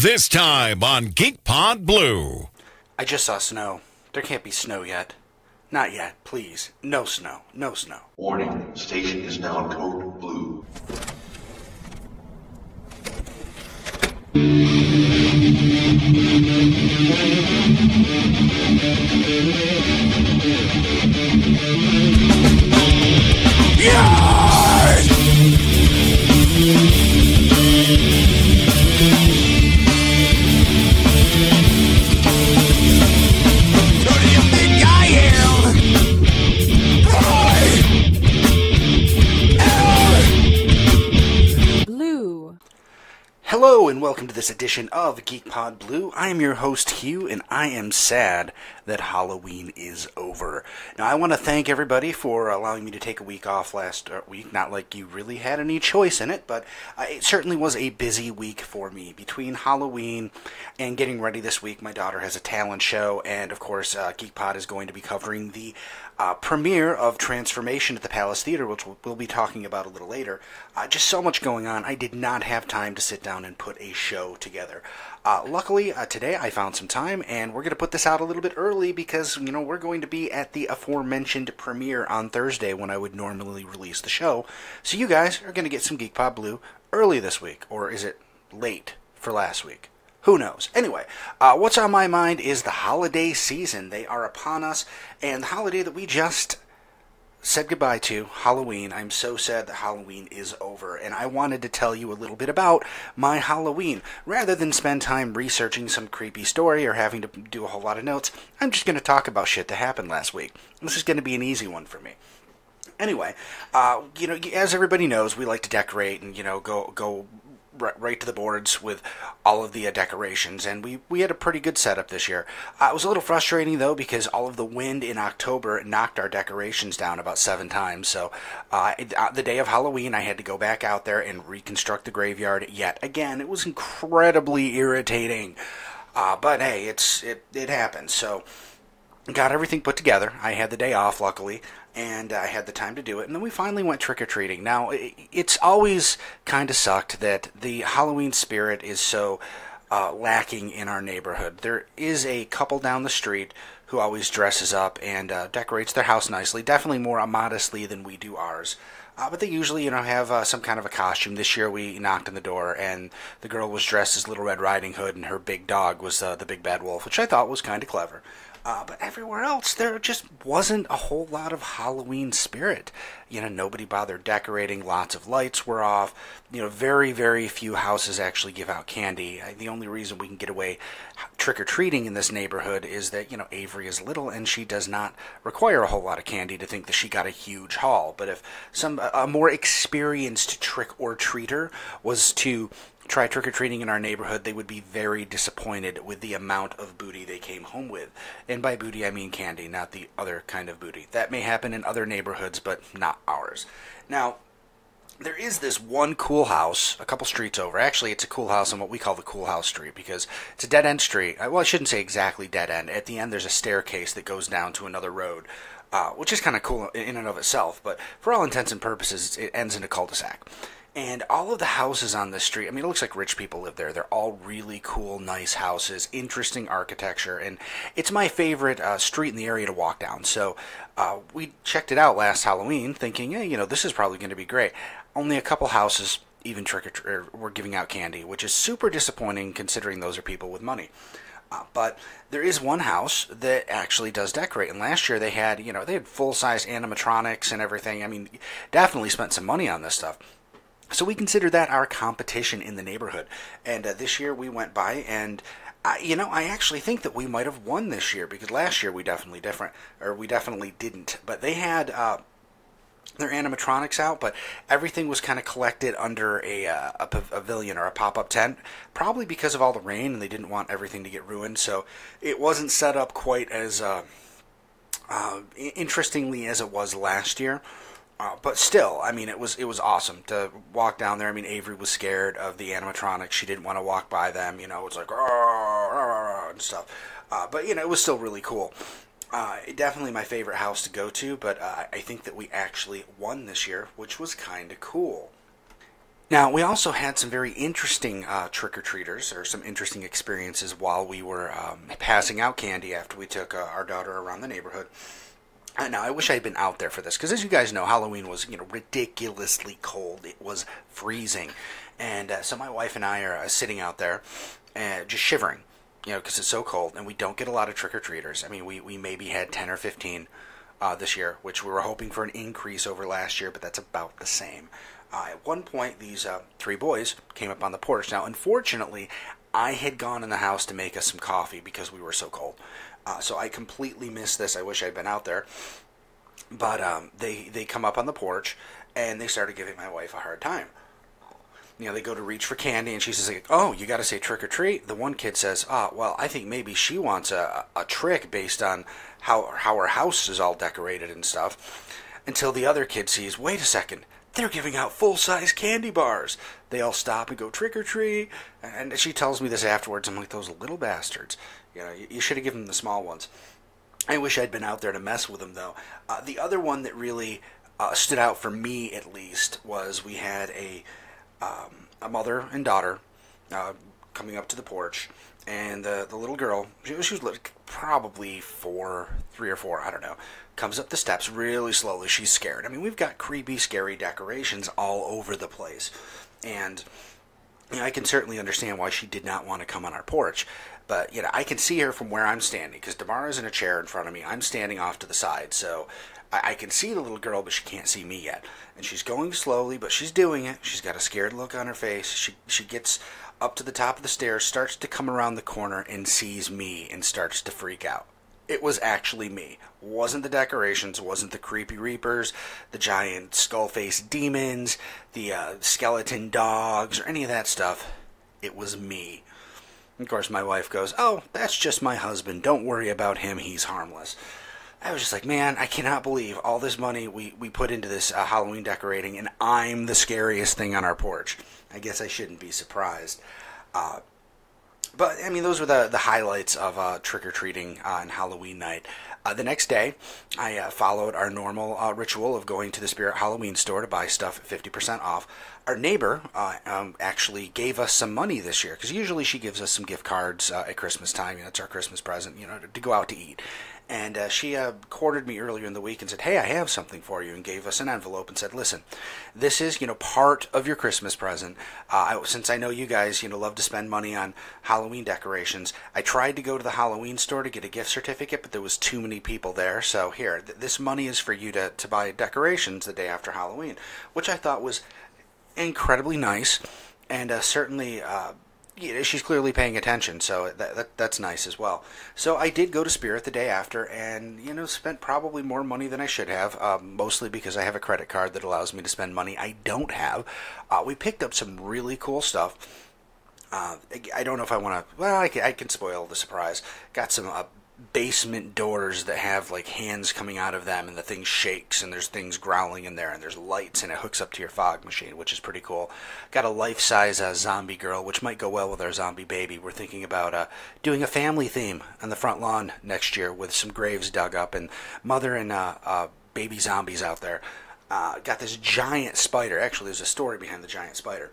This time on GeekPod Blue. I just saw snow. There can't be snow yet. Not yet, please. No snow. No snow. Warning, station is now in code blue. Hello and welcome to this edition of GeekPod Blue. I am your host Hugh, and I am sad that Halloween is over. Now, I want to thank everybody for allowing me to take a week off last week. Not like you really had any choice in it, but it certainly was a busy week for me. Between Halloween and getting ready this week, my daughter has a talent show, and of course, GeekPod is going to be covering the premiere of Transformation at the Palace Theater, which we'll be talking about a little later. Just so much going on, I did not have time to sit down and put a show together. Luckily, today I found some time, and we're going to put this out a little bit early because, you know, we're going to be at the aforementioned premiere on Thursday when I would normally release the show. So you guys are going to get some GeekPod Blue early this week, or is it late for last week? Who knows? Anyway, what's on my mind is the holiday season. They are upon us, and the holiday that we just said goodbye to, Halloween. I'm so sad that Halloween is over, and I wanted to tell you a little bit about my Halloween. Rather than spend time researching some creepy story or having to do a whole lot of notes, I'm just going to talk about shit that happened last week. This is going to be an easy one for me. Anyway, as everybody knows, we like to decorate and, go right to the boards with all of the decorations, and we had a pretty good setup this year. It was a little frustrating, though, because all of the wind in October knocked our decorations down about 7 times, so the day of Halloween, I had to go back out there and reconstruct the graveyard yet again. It was incredibly irritating, but hey, it happened, so got everything put together. I had the day off, luckily, and I had the time to do it, and then we finally went trick-or-treating. Now, it's always kind of sucked that the Halloween spirit is so lacking in our neighborhood. There is a couple down the street who always dresses up and decorates their house nicely, definitely more modestly than we do ours. But they usually, have some kind of a costume. This year we knocked on the door, and the girl was dressed as Little Red Riding Hood, and her big dog was the Big Bad Wolf, which I thought was kind of clever. But everywhere else, there just wasn't a whole lot of Halloween spirit. Nobody bothered decorating. Lots of lights were off. Very, very few houses actually give out candy. The only reason we can get away trick-or-treating in this neighborhood is that, Avery is little and she does not require a whole lot of candy to think that she got a huge haul. But if a more experienced trick-or-treater was to try trick-or-treating in our neighborhood, they would be very disappointed with the amount of booty they came home with. And by booty, I mean candy, not the other kind of booty. That may happen in other neighborhoods, but not ours. Now, there is this one cool house a couple streets over. Actually, it's a cool house on what we call the Cool House Street because it's a dead-end street. Well, I shouldn't say exactly dead-end. At the end, there's a staircase that goes down to another road, which is kind of cool in and of itself. But for all intents and purposes, it ends in a cul-de-sac. And all of the houses on this street, it looks like rich people live there. They're all really cool, nice houses, interesting architecture, and it's my favorite street in the area to walk down. So we checked it out last Halloween thinking, hey, this is probably going to be great. Only a couple houses even were giving out candy, which is super disappointing considering those are people with money. But there is one house that actually does decorate, and last year they had full-size animatronics and everything. Definitely spent some money on this stuff. So we consider that our competition in the neighborhood. And this year we went by, and I actually think that we might have won this year because last year we definitely didn't. But they had their animatronics out, but everything was kind of collected under a pavilion or a pop-up tent, probably because of all the rain, and they didn't want everything to get ruined. So it wasn't set up quite as interestingly as it was last year. But still, it was awesome to walk down there. Avery was scared of the animatronics. She didn't want to walk by them. It was like, and stuff. But, it was still really cool. Definitely my favorite house to go to, but I think that we actually won this year, which was kind of cool. Now, we also had some very interesting trick-or-treaters, or some interesting experiences while we were passing out candy after we took our daughter around the neighborhood. Now, I wish I had been out there for this, because as you guys know, Halloween was, ridiculously cold. It was freezing. And so my wife and I are sitting out there, just shivering, because it's so cold, and we don't get a lot of trick-or-treaters. I mean, we maybe had 10 or 15 this year, which we were hoping for an increase over last year, but that's about the same. At one point, these 3 boys came up on the porch. Now, unfortunately, I had gone in the house to make us some coffee because we were so cold. So I completely missed this. I wish I'd been out there. But they come up on the porch, and they started giving my wife a hard time. They go to reach for candy, and she says, oh, you got to say trick or treat. The one kid says, well, I think maybe she wants a trick based on how her house is all decorated and stuff. Until the other kid sees, wait a second, they're giving out full-size candy bars. They all stop and go trick or treat. And she tells me this afterwards. I'm like, those little bastards. You should have given them the small ones. I wish I'd been out there to mess with them, though. The other one that really stood out for me, at least, was we had a mother and daughter coming up to the porch, and the little girl, she was probably 3 or 4, I don't know, comes up the steps really slowly. She's scared. I mean, we've got creepy, scary decorations all over the place, and I can certainly understand why she did not want to come on our porch, but I can see her from where I'm standing, because Damara's in a chair in front of me. I'm standing off to the side, so I can see the little girl, but she can't see me yet. And she's going slowly, but she's doing it. She's got a scared look on her face. She gets up to the top of the stairs, starts to come around the corner, and sees me and starts to freak out. It was actually me. Wasn't the decorations, wasn't the creepy reapers, the giant skull-faced demons, the skeleton dogs, or any of that stuff. It was me. Of course, my wife goes, oh, that's just my husband. Don't worry about him. He's harmless. I was just like, man, I cannot believe all this money we put into this Halloween decorating, and I'm the scariest thing on our porch. I guess I shouldn't be surprised. But, I mean, those were the highlights of trick-or-treating on Halloween night. The next day, I followed our normal ritual of going to the Spirit Halloween store to buy stuff at 50% off. Our neighbor actually gave us some money this year, because usually she gives us some gift cards at Christmas time. It's our Christmas present, to go out to eat. And she courted me earlier in the week and said, hey, I have something for you, and gave us an envelope and said, listen, this is, part of your Christmas present. Since I know you guys, love to spend money on Halloween decorations, I tried to go to the Halloween store to get a gift certificate, but there was too many people there. So here, this money is for you to buy decorations the day after Halloween, which I thought was incredibly nice, and certainly she's clearly paying attention, so that's nice as well. So I did go to Spirit the day after, and spent probably more money than I should have, mostly because I have a credit card that allows me to spend money I don't have. We picked up some really cool stuff. I don't know if I want to. Well, I can spoil the surprise. Got some basement doors that have like hands coming out of them, and the thing shakes, and there's things growling in there, and there's lights, and it hooks up to your fog machine, which is pretty cool. Got a life-size zombie girl, which might go well with our zombie baby. We're thinking about doing a family theme on the front lawn next year with some graves dug up and mother and baby zombies out there. Got this giant spider. Actually, there's a story behind the giant spider.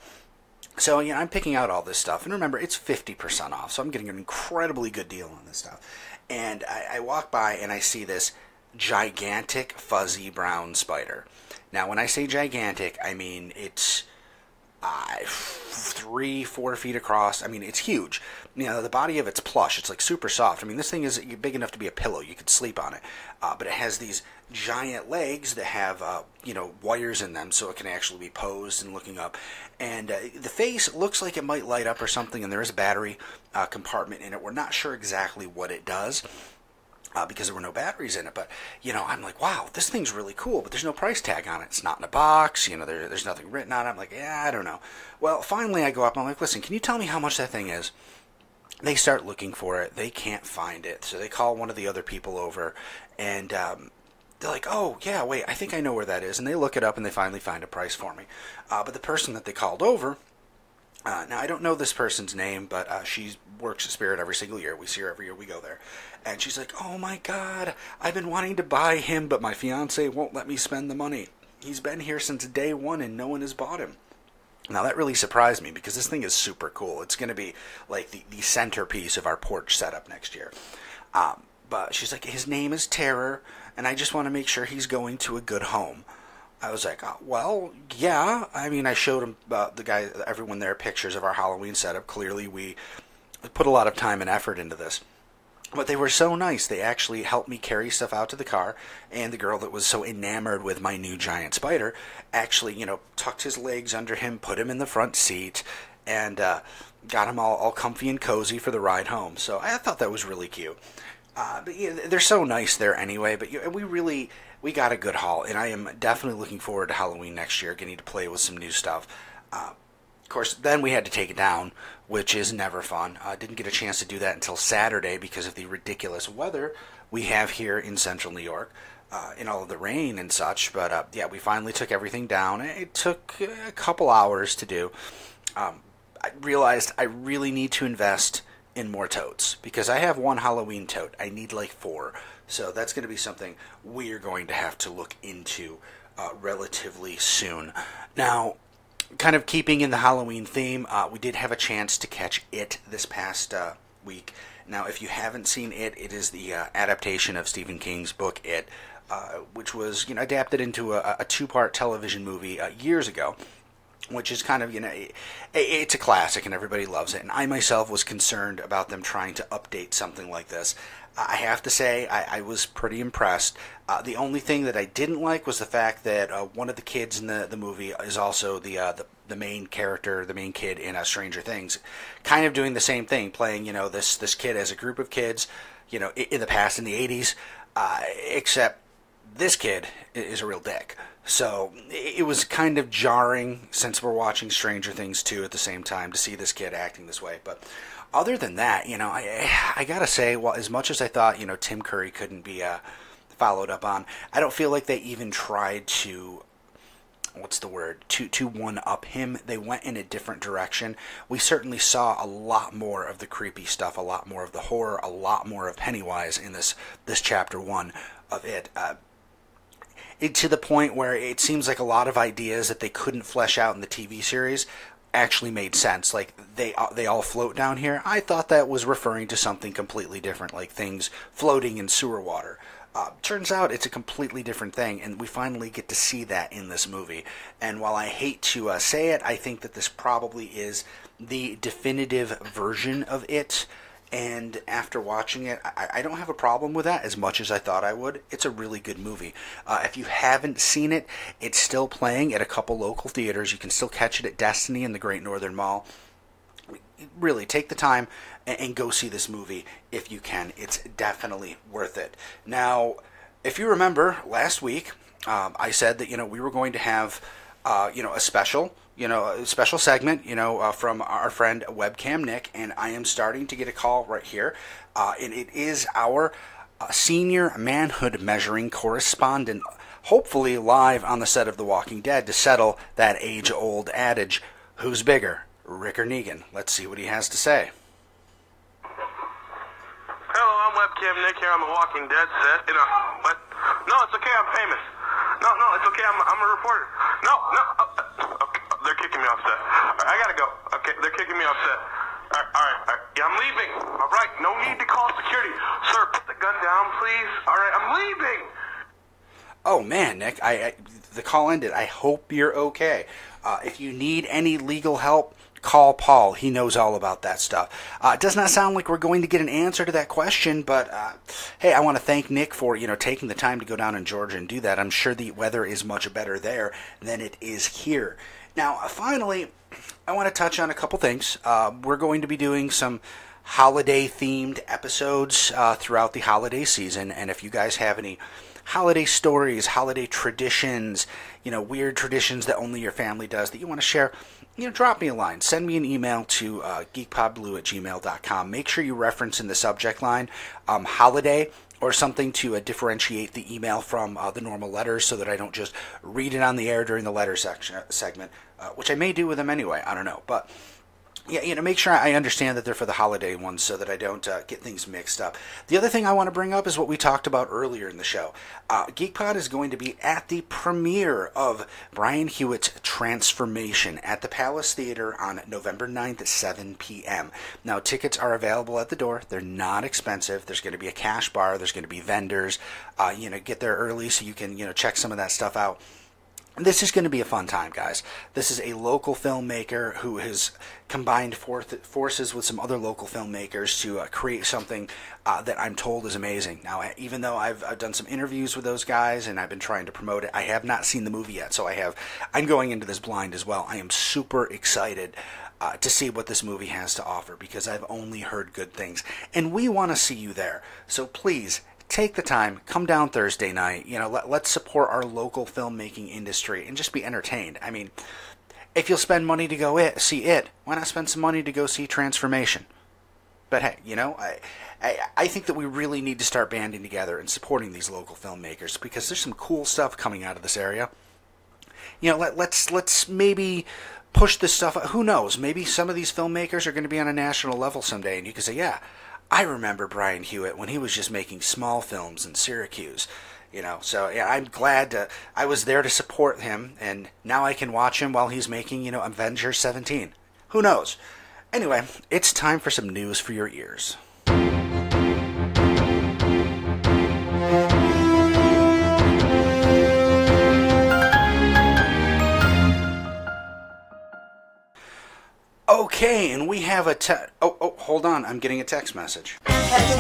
So, I'm picking out all this stuff. And remember, it's 50% off, so I'm getting an incredibly good deal on this stuff. And I walk by and I see this gigantic fuzzy brown spider. Now, when I say gigantic, I mean it's 3-4 feet across. I mean, it's huge. The body of it's plush. It's like super soft. I mean, this thing is big enough to be a pillow. You could sleep on it. But it has these giant legs that have, wires in them, so it can actually be posed and looking up. And the face looks like it might light up or something, and there is a battery compartment in it. We're not sure exactly what it does, because there were no batteries in it. But, I'm like, wow, this thing's really cool, but there's no price tag on it. It's not in a box. There's nothing written on it. I'm like, yeah, I don't know. Well, finally I go up and I'm like, listen, can you tell me how much that thing is? They start looking for it. They can't find it. So they call one of the other people over, and they're like, oh, yeah, wait, I think I know where that is. And they look it up, and they finally find a price for me. But the person that they called over, now I don't know this person's name, but she works at Spirit every single year. We see her every year we go there. And she's like, oh, my God, I've been wanting to buy him, but my fiance won't let me spend the money. He's been here since day one, and no one has bought him. Now, that really surprised me because this thing is super cool. It's going to be like the centerpiece of our porch setup next year. But she's like, his name is Terror, and I just want to make sure he's going to a good home. I was like, well, yeah. I mean, I showed him, everyone there, pictures of our Halloween setup. Clearly, we put a lot of time and effort into this. But they were so nice. They actually helped me carry stuff out to the car, and the girl that was so enamored with my new giant spider actually, tucked his legs under him, put him in the front seat, and got him all comfy and cozy for the ride home. So I thought that was really cute. But yeah, they're so nice there anyway. But we got a good haul, and I am definitely looking forward to Halloween next year, getting to play with some new stuff. Of course, then we had to take it down, which is never fun. Didn't get a chance to do that until Saturday because of the ridiculous weather we have here in central New York, in all of the rain and such. But yeah, we finally took everything down. It took a couple hours to do. I realized I really need to invest in more totes because I have one Halloween tote. I need like 4. So that's going to be something we're going to have to look into relatively soon. Now, kind of keeping in the Halloween theme, we did have a chance to catch It this past week. Now, if you haven't seen It, it is the adaptation of Stephen King's book It, which was adapted into a 2-part television movie years ago, which is kind of, it's a classic and everybody loves it. And I myself was concerned about them trying to update something like this. I have to say, I was pretty impressed. The only thing that I didn't like was the fact that one of the kids in the movie is also the main character, the main kid in Stranger Things, kind of doing the same thing, playing this kid as a group of kids, in the past in the 80s, except this kid is a real dick. So it was kind of jarring since we're watching Stranger Things 2 at the same time to see this kid acting this way, but. Other than that, I gotta say, well, as much as I thought, Tim Curry couldn't be followed up on, I don't feel like they even tried to, to one-up him. They went in a different direction. We certainly saw a lot more of the creepy stuff, a lot more of the horror, a lot more of Pennywise in this chapter 1 of It. To the point where it seems like a lot of ideas that they couldn't flesh out in the TV series actually made sense. Like they all float down here. I thought that was referring to something completely different, like things floating in sewer water. Turns out it's a completely different thing, and we finally get to see that in this movie. And while I hate to say it, I think that this probably is the definitive version of It. And after watching it, I don't have a problem with that as much as I thought I would. It's a really good movie. If you haven't seen it, it's still playing at a couple local theaters. You can still catch it at Destiny in the Great Northern Mall. Really, take the time and go see this movie if you can. It's definitely worth it. Now, if you remember, last week, I said that, we were going to have, a special segment, from our friend Webcam Nick, and I am starting to get a call right here, and it is our senior manhood measuring correspondent, hopefully live on the set of The Walking Dead to settle that age-old adage, who's bigger, Rick or Negan? Let's see what he has to say. Hello, I'm Webcam Nick here on The Walking Dead set. What? No, it's okay, I'm famous. No, it's okay, I'm a reporter. No, okay. They're kicking me off set. I gotta go. Okay, they're kicking me off set. All right. Yeah, I'm leaving. All right, no need to call security. Sir, put the gun down, please. All right, I'm leaving. Oh, man, Nick, the call ended. I hope you're okay. If you need any legal help, call Paul. He knows all about that stuff. It does not sound like we're going to get an answer to that question, but hey, I want to thank Nick for taking the time to go down in Georgia and do that. I'm sure the weather is much better there than it is here. Now, finally, I want to touch on a couple things. We're going to be doing some holiday-themed episodes throughout the holiday season, and if you guys have any holiday stories, holiday traditions, weird traditions that only your family does that you want to share, drop me a line. Send me an email to geekpodblue@gmail.com. Make sure you reference in the subject line holiday or something to differentiate the email from the normal letters so that I don't just read it on the air during the letter segment, which I may do with them anyway. I don't know. But Yeah, make sure I understand that they're for the holiday ones so that I don't get things mixed up. The other thing I want to bring up is what we talked about earlier in the show. GeekPod is going to be at the premiere of Brian Hewitt's Transformation at the Palace Theater on November 9th at 7 p.m. Now, tickets are available at the door. They're not expensive. There's going to be a cash bar. There's going to be vendors. Get there early so you can, check some of that stuff out. This is going to be a fun time, guys. This is a local filmmaker who has combined forces with some other local filmmakers to create something that I'm told is amazing. Now, even though I've done some interviews with those guys and I've been trying to promote it, I have not seen the movie yet, so I'm going into this blind as well. I am super excited to see what this movie has to offer because I've only heard good things. And we want to see you there. So please, take the time, come down Thursday night, let's support our local filmmaking industry and just be entertained. I mean, if you'll spend money to go see it, why not spend some money to go see Transformation? But hey, I think that we really need to start banding together and supporting these local filmmakers because there's some cool stuff coming out of this area. Let's maybe push this stuff out. Who knows? Maybe some of these filmmakers are going to be on a national level someday and you can say, yeah, I remember Brian Hewitt when he was just making small films in Syracuse, So yeah, I'm glad I was there to support him, and now I can watch him while he's making, Avengers 17. Who knows? Anyway, it's time for some news for your ears. Okay, and we have a hold on, I'm getting a text message. Text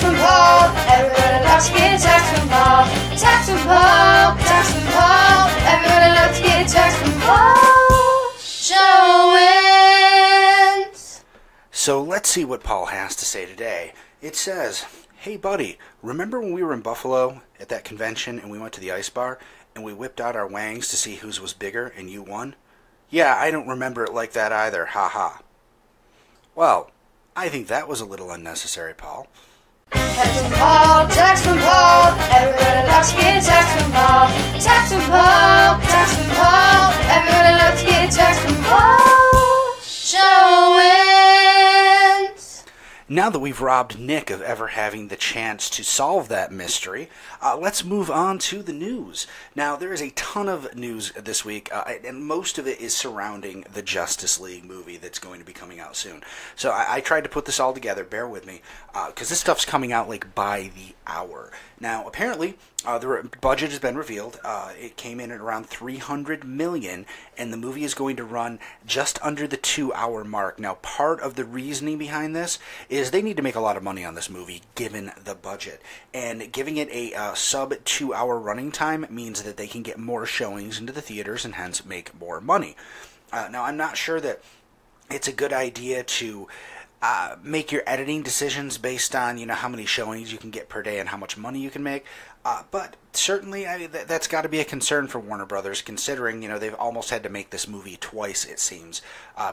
from Paul, everybody loves to get text from Paul. Text from Paul, everybody loves to get text from Paul. Show wins. So let's see what Paul has to say today. It says, hey buddy, remember when we were in Buffalo at that convention and we went to the ice bar and we whipped out our wangs to see whose was bigger and you won? Yeah, I don't remember it like that either, haha. Well, I think that was a little unnecessary, Paul. Text from Paul, everybody loves to get text from Paul. Text from Paul, everybody loves to get text from Paul. Show wins. Now that we've robbed Nick of ever having the chance to solve that mystery, let's move on to the news. Now, there is a ton of news this week, and most of it is surrounding the Justice League movie that's going to be coming out soon. So I tried to put this all together, bear with me, because this stuff's coming out by the hour. Now, apparently, the budget has been revealed. It came in at around $300 million, and the movie is going to run just under the 2-hour mark. Now, part of the reasoning behind this is they need to make a lot of money on this movie, given the budget. And giving it a sub-2-hour running time means that they can get more showings into the theaters and hence make more money. Now, I'm not sure that it's a good idea to make your editing decisions based on how many showings you can get per day and how much money you can make. But certainly that's got to be a concern for Warner Brothers, considering they've almost had to make this movie twice, it seems,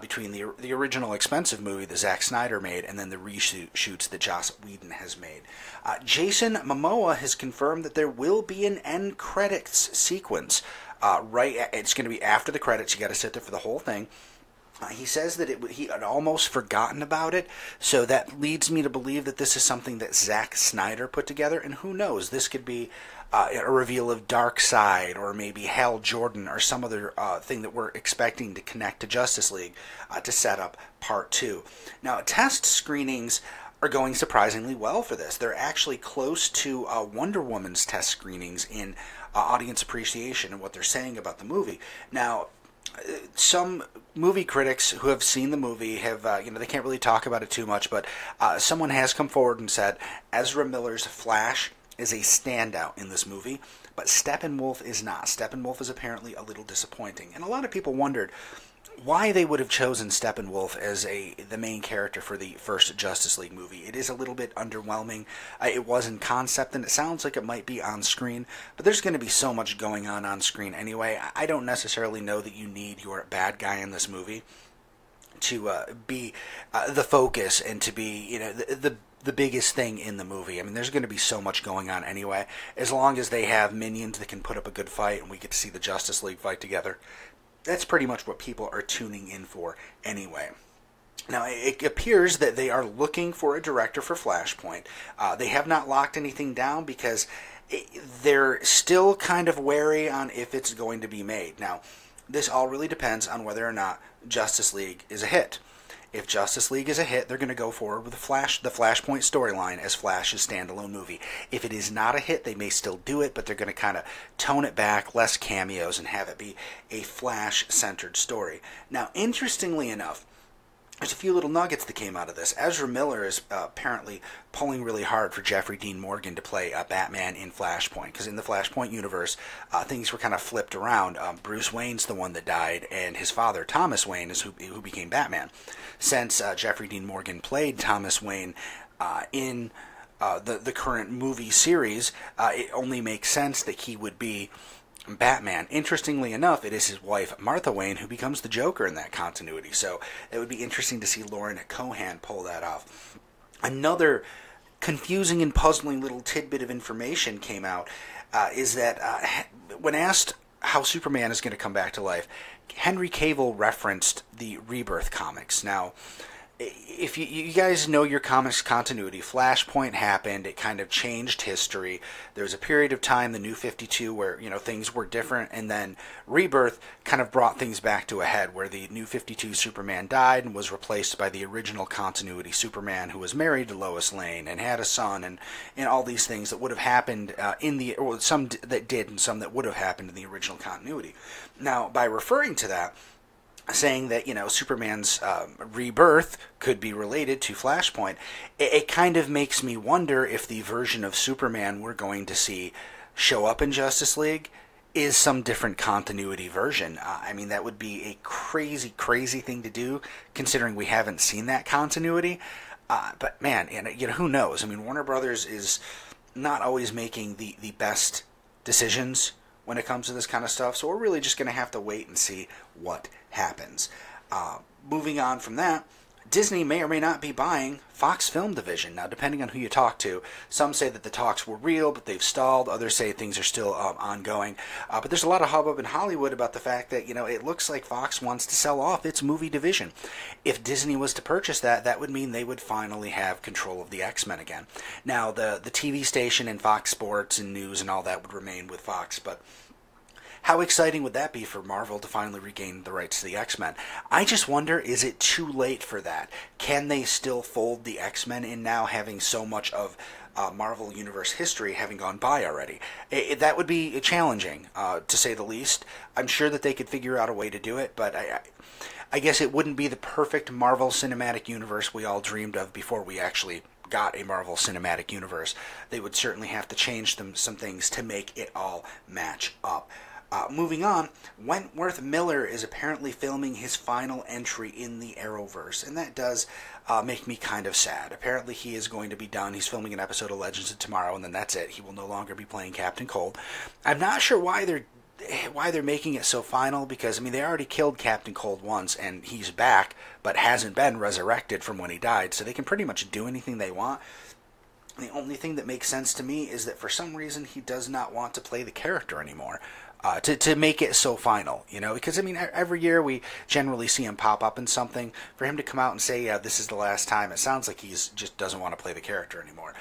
between the original expensive movie that Zack Snyder made and then the reshoots that Joss Whedon has made. Jason Momoa has confirmed that there will be an end credits sequence. It's going to be after the credits. You got to sit there for the whole thing. He says that he had almost forgotten about it, so that leads me to believe that this is something that Zack Snyder put together, and who knows, this could be a reveal of Darkseid, or maybe Hal Jordan, or some other thing that we're expecting to connect to Justice League to set up Part 2. Now, test screenings are going surprisingly well for this. They're actually close to Wonder Woman's test screenings in audience appreciation and what they're saying about the movie. Now, some movie critics who have seen the movie have, they can't really talk about it too much, but someone has come forward and said Ezra Miller's Flash is a standout in this movie, but Steppenwolf is not. Steppenwolf is apparently a little disappointing, and a lot of people wondered why they would have chosen Steppenwolf as the main character for the first Justice League movie. It is a little bit underwhelming. It was in concept, and it sounds like it might be on screen, but there's going to be so much going on screen anyway. I don't necessarily know that you need your bad guy in this movie to be the focus and to be the biggest thing in the movie. I mean, there's going to be so much going on anyway. As long as they have minions that can put up a good fight and we get to see the Justice League fight together, that's pretty much what people are tuning in for anyway. Now, it appears that they are looking for a director for Flashpoint. They have not locked anything down because they're still kind of wary on if it's going to be made. Now, this all really depends on whether or not Justice League is a hit. If Justice League is a hit, they're going to go forward with the Flashpoint storyline as Flash's standalone movie. If it is not a hit, they may still do it, but they're going to kind of tone it back, less cameos, and have it be a Flash-centered story. Now, interestingly enough, there's a few little nuggets that came out of this. Ezra Miller is apparently pulling really hard for Jeffrey Dean Morgan to play Batman in Flashpoint, because in the Flashpoint universe, things were kind of flipped around. Bruce Wayne's the one that died, and his father, Thomas Wayne, is who became Batman. Since Jeffrey Dean Morgan played Thomas Wayne in the current movie series, it only makes sense that he would be Batman. Interestingly enough, it is his wife, Martha Wayne, who becomes the Joker in that continuity. So it would be interesting to see Lauren Cohan pull that off. Another confusing and puzzling little tidbit of information came out is that when asked how Superman is going to come back to life, Henry Cavill referenced the Rebirth comics. Now, if you guys know your comics continuity, Flashpoint happened. It kind of changed history. There was a period of time, the New 52, where things were different, and then Rebirth kind of brought things back to a head, where the New 52 Superman died and was replaced by the original continuity Superman, who was married to Lois Lane and had a son, and all these things that would have happened or some that did and some that would have happened in the original continuity. Now, by referring to that, saying that, Superman's rebirth could be related to Flashpoint, it kind of makes me wonder if the version of Superman we're going to see show up in Justice League is some different continuity version. I mean, that would be a crazy, crazy thing to do, considering we haven't seen that continuity. But man, who knows? I mean, Warner Brothers is not always making the best decisions when it comes to this kind of stuff, so we're really just going to have to wait and see what happens. Moving on from that, Disney may or may not be buying Fox Film Division. Now, depending on who you talk to, some say that the talks were real, but they've stalled. Others say things are still ongoing. But there's a lot of hubbub in Hollywood about the fact that, it looks like Fox wants to sell off its movie division. If Disney was to purchase that, that would mean they would finally have control of the X-Men again. Now, the TV station and Fox Sports and News and all that would remain with Fox, but how exciting would that be for Marvel to finally regain the rights to the X-Men? I just wonder, is it too late for that? Can they still fold the X-Men in now, having so much of Marvel Universe history having gone by already? That would be challenging, to say the least. I'm sure that they could figure out a way to do it, but I guess it wouldn't be the perfect Marvel Cinematic Universe we all dreamed of before we actually got a Marvel Cinematic Universe. They would certainly have to change some things to make it all match up. Moving on, Wentworth Miller is apparently filming his final entry in the Arrowverse, and that does make me kind of sad. Apparently he is going to be done. He's filming an episode of Legends of Tomorrow, and then that's it. He will no longer be playing Captain Cold. I'm not sure why they're making it so final, because, they already killed Captain Cold once, and he's back, but hasn't been resurrected from when he died, so they can pretty much do anything they want. The only thing that makes sense to me is that for some reason he does not want to play the character anymore. To make it so final, because every year we generally see him pop up in something. For him to come out and say, yeah, this is the last time, it sounds like he's just doesn't want to play the character anymore,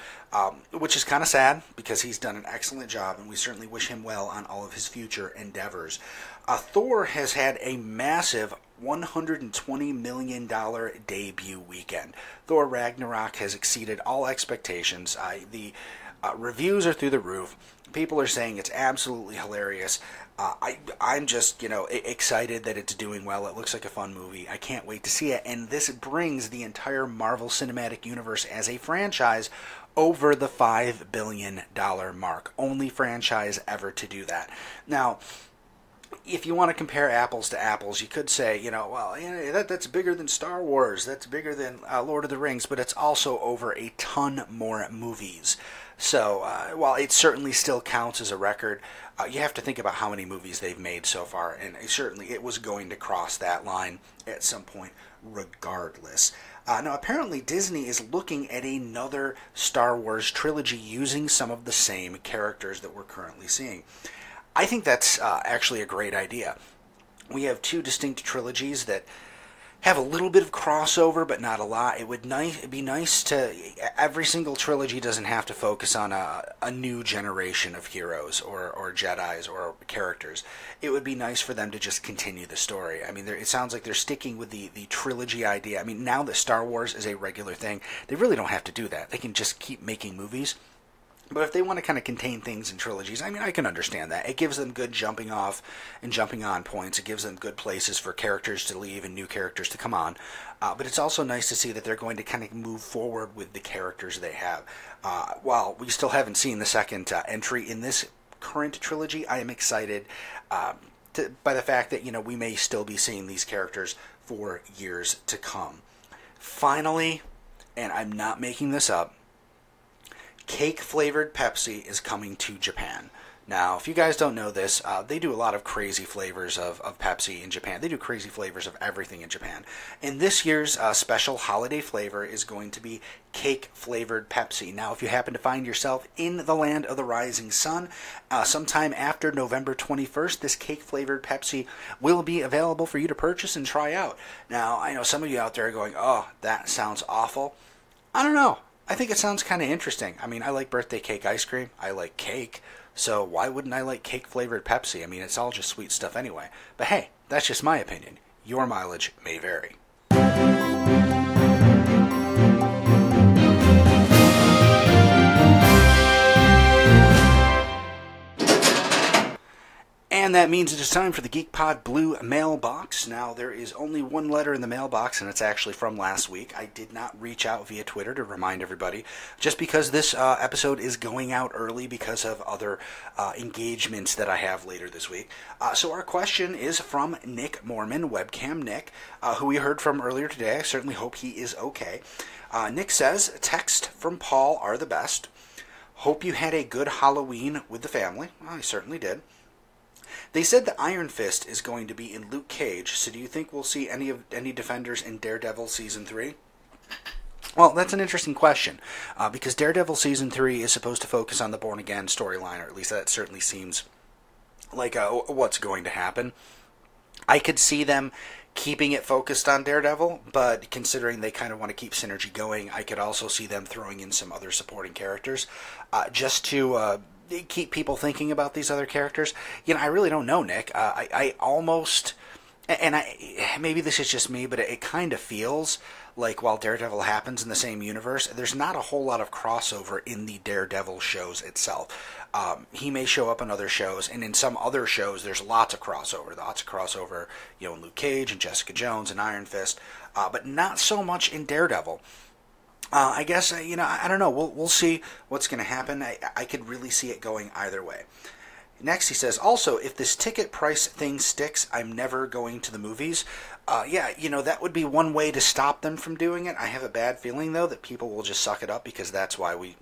which is kind of sad, because he's done an excellent job, and we certainly wish him well on all of his future endeavors. Thor has had a massive $120 million debut weekend. Thor Ragnarok has exceeded all expectations. The reviews are through the roof. People are saying it's absolutely hilarious. I'm just, excited that it's doing well. It looks like a fun movie. I can't wait to see it. And this brings the entire Marvel Cinematic Universe as a franchise over the $5 billion mark. Only franchise ever to do that. Now, if you want to compare apples to apples, you could say, that's bigger than Star Wars. That's bigger than Lord of the Rings. But it's also over a ton more movies. So, while it certainly still counts as a record, you have to think about how many movies they've made so far, and certainly it was going to cross that line at some point regardless. Now, apparently Disney is looking at another Star Wars trilogy using some of the same characters that we're currently seeing. I think that's actually a great idea. We have two distinct trilogies that have a little bit of crossover, but not a lot. It'd be nice to, every single trilogy doesn't have to focus on a new generation of heroes or Jedis or characters. It would be nice for them to just continue the story. I mean, it sounds like they're sticking with the trilogy idea. I mean, now that Star Wars is a regular thing, they really don't have to do that. They can just keep making movies. But if they want to kind of contain things in trilogies, I mean, I can understand that. It gives them good jumping off and jumping on points. It gives them good places for characters to leave and new characters to come on. But it's also nice to see that they're going to kind of move forward with the characters they have. While we still haven't seen the second entry in this current trilogy, I am excited by the fact that, we may still be seeing these characters for years to come. Finally, and I'm not making this up, cake-flavored Pepsi is coming to Japan. Now, if you guys don't know this, they do a lot of crazy flavors of Pepsi in Japan. They do crazy flavors of everything in Japan. And this year's special holiday flavor is going to be cake-flavored Pepsi. Now, if you happen to find yourself in the land of the rising sun, sometime after November 21st, this cake-flavored Pepsi will be available for you to purchase and try out. Now, I know some of you out there are going, oh, that sounds awful. I don't know. I think it sounds kind of interesting. I mean, I like birthday cake ice cream. I like cake. So why wouldn't I like cake-flavored Pepsi? I mean, it's all just sweet stuff anyway. But hey, that's just my opinion. Your mileage may vary. And that means it is time for the GeekPod Blue mailbox. Now, there is only one letter in the mailbox, and it's actually from last week. I did not reach out via Twitter to remind everybody, just because this episode is going out early because of other engagements that I have later this week. So our question is from Nick Mormon, Webcam Nick, who we heard from earlier today. I certainly hope he is okay. Nick says, text from Paul are the best. Hope you had a good Halloween with the family. Well, I certainly did. They said that Iron Fist is going to be in Luke Cage, so do you think we'll see any Defenders in Daredevil Season 3? Well, that's an interesting question, because Daredevil Season 3 is supposed to focus on the Born Again storyline, or at least that certainly seems like what's going to happen. I could see them keeping it focused on Daredevil, but considering they kind of want to keep synergy going, I could also see them throwing in some other supporting characters, just to keep people thinking about these other characters. I really don't know, Nick. I almost, and maybe this is just me, but it kind of feels like while Daredevil happens in the same universe, there's not a whole lot of crossover in the Daredevil shows itself. He may show up in other shows, and in some other shows, there's lots of crossover. In Luke Cage and Jessica Jones and Iron Fist, but not so much in Daredevil. I guess, I don't know. We'll see what's going to happen. I could really see it going either way. Next, he says, also, if this ticket price thing sticks, I'm never going to the movies. That would be one way to stop them from doing it. I have a bad feeling, though, that people will just suck it up, because that's why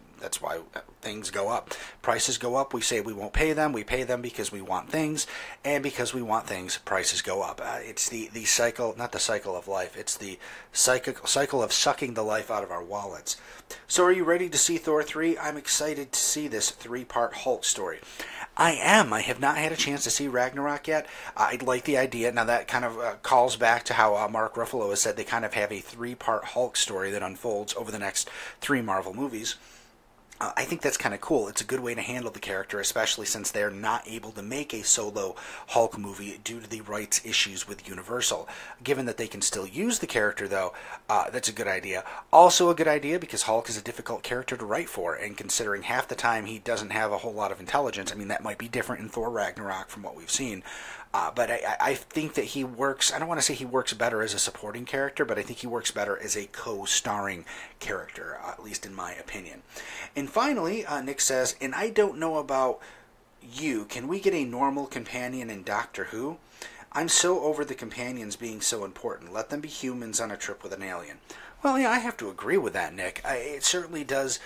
things go up. Prices go up. We say we won't pay them. We pay them because we want things, and because we want things, prices go up. It's the cycle, not the cycle of life. It's the cycle of sucking the life out of our wallets. So are you ready to see Thor 3? I'm excited to see this 3-part Hulk story. I am. I have not had a chance to see Ragnarok yet. I like the idea. Now, that kind of calls back to how Mark Ruffalo has said they kind of have a 3-part Hulk story that unfolds over the next 3 Marvel movies. I think that's kind of cool. It's a good way to handle the character, especially since they're not able to make a solo Hulk movie due to the rights issues with Universal. Given that they can still use the character, though, that's a good idea. Also a good idea because Hulk is a difficult character to write for, and considering half the time he doesn't have a whole lot of intelligence, I mean, that might be different in Thor Ragnarok from what we've seen. But I think that he works, I don't want to say he works better as a supporting character, but I think he works better as a co-starring character, at least in my opinion. And finally, Nick says, and I don't know about you, can we get a normal companion in Doctor Who? I'm so over the companions being so important. Let them be humans on a trip with an alien. Well, yeah, I have to agree with that, Nick. It certainly does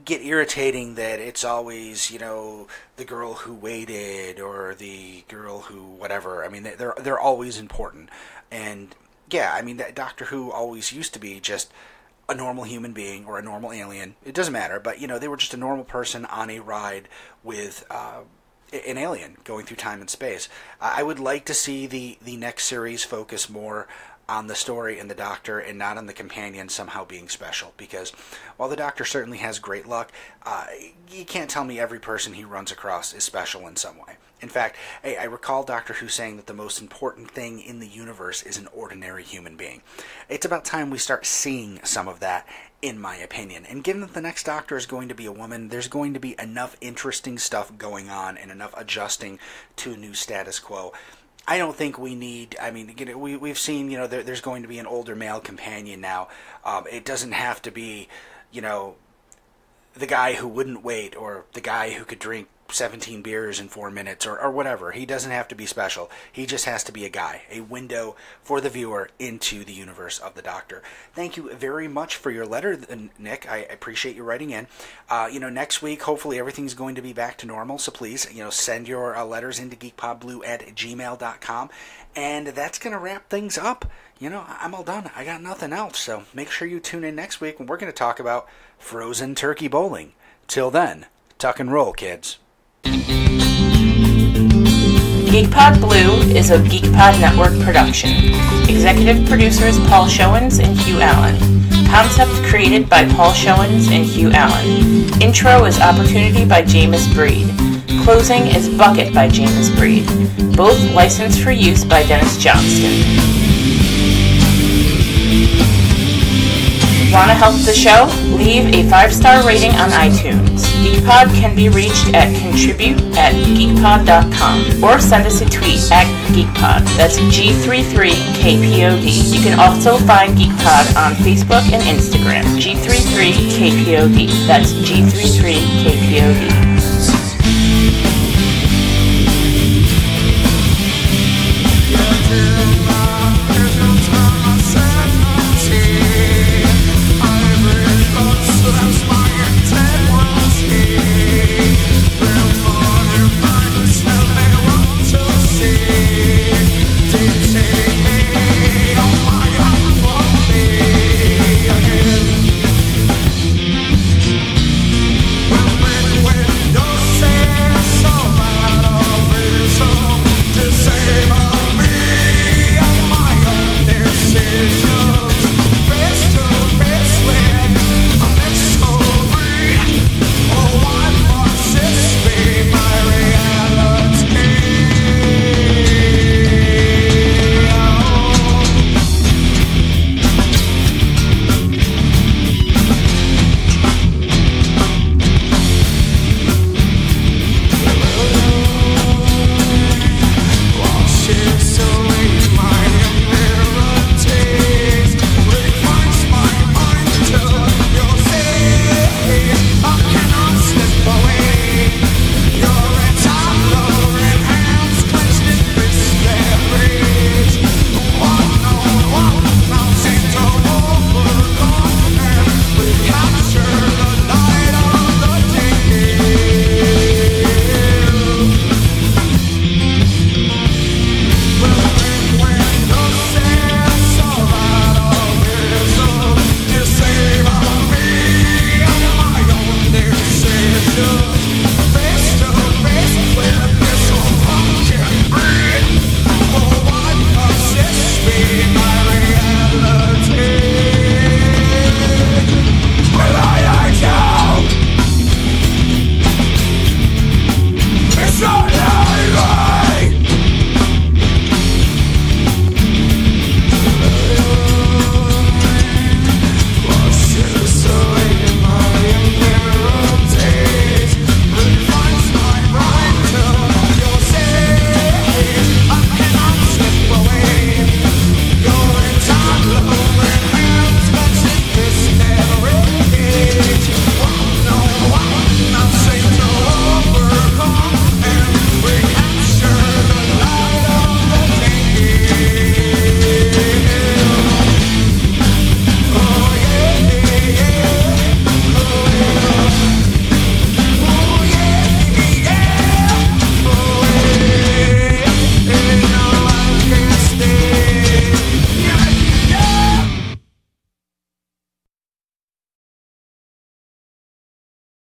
get irritating that it's always, the girl who waited or the girl who whatever. I mean, they're always important. And yeah, I mean, that Doctor Who always used to be just a normal human being or a normal alien. It doesn't matter, but they were just a normal person on a ride with an alien going through time and space. I would like to see the next series focus more on the story and the Doctor and not on the companion somehow being special. Because while the Doctor certainly has great luck, you can't tell me every person he runs across is special in some way. In fact, I recall Doctor Who saying that the most important thing in the universe is an ordinary human being. It's about time we start seeing some of that, in my opinion. And given that the next Doctor is going to be a woman, there's going to be enough interesting stuff going on and enough adjusting to a new status quo. I don't think we need, we've seen, there's going to be an older male companion now. It doesn't have to be, the guy who wouldn't wait, or the guy who could drink 17 beers in 4 minutes, or whatever. He doesn't have to be special. He just has to be a guy, a window for the viewer into the universe of the Doctor. Thank you very much for your letter, Nick. I appreciate you writing in. Next week, hopefully everything's going to be back to normal, so please, send your letters into geekpodblue@gmail.com, and that's going to wrap things up. I'm all done. I got nothing else, so make sure you tune in next week when we're going to talk about frozen turkey bowling. Till then, tuck and roll, kids. GeekPod Blue is a GeekPod Network production. Executive producers Paul Showens and Hugh Allen. Concept created by Paul Showens and Hugh Allen. Intro is Opportunity by Jamus Breed. Closing is Bucket by Jamus Breed. Both licensed for use by Dennis Johnston. Want to help the show? Leave a 5-star rating on iTunes. GeekPod can be reached at contribute@geekpod.com or send us a tweet at GeekPod. That's G33kpod. You can also find GeekPod on Facebook and Instagram. G33kpod. That's G33kpod.